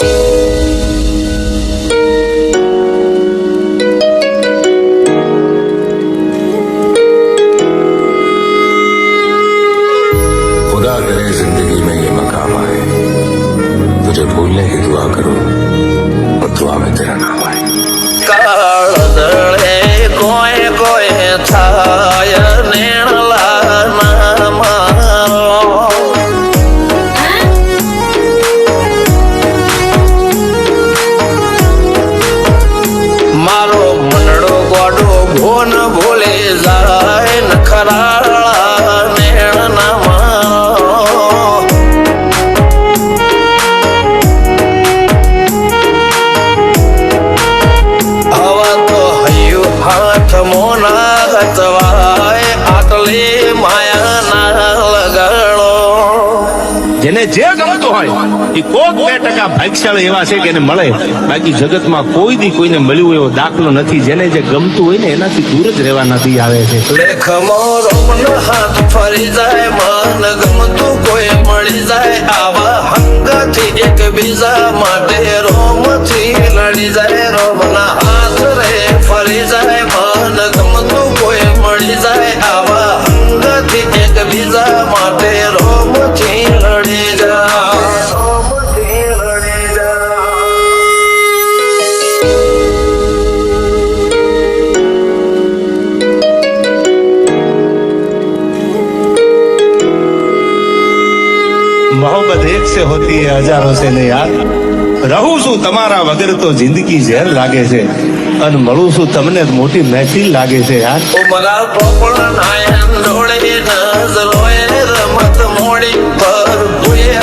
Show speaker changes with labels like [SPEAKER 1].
[SPEAKER 1] खुदा करे जिंदगी में ये मकाम आए, तुझे भूलने की दुआ करूं और दुआ में तेरा नाम आए।
[SPEAKER 2] કાળદળે કોઈ કોઈ થાય નેણલા ના મારો મારો મનડો ગોડો ભોન ભૂલે જાય નખરાળા નેણ ના મારો હવા તો હૈયું હાથ મોના હચવાય આટલે માયા ના લગાડો
[SPEAKER 3] જેને જે ગમતું હોય એ કોક 2% ભાગ્યશાળી એવા છે કે એને મળે, બાકી જગતમાં કોઈ દી કોઈને મળ્યું એવો દાખલો નથી. જેને જે ગમતું હોય ને એનાથી દૂર જ રહેવાનાથી આવે છે.
[SPEAKER 2] લેખમો રોમન હાથ ફરી જાય મન ગમતું કોઈ મળી જાય આવા હંગથી એકબીજા માટે રોમથી લડી જાય રોમના હાથ રે ફરી જાય મન ગમતું કોઈ મળી જાય આવા હંગથી એકબીજા માટે રોમથી લડી જાય રોમથી લડી જાય
[SPEAKER 3] मोहब्बत एक से होती है हजारों से नहीं यार. રહું છું તમારા વગર તો જિંદગી ઝેર લાગે છે, અને મળું છું તમને મોટી મહેફિલ લાગે છે યાર.
[SPEAKER 2] ઉમરા પોપળ નાયન ડોળે નજરોએ રમત મોડી પર ભૂએ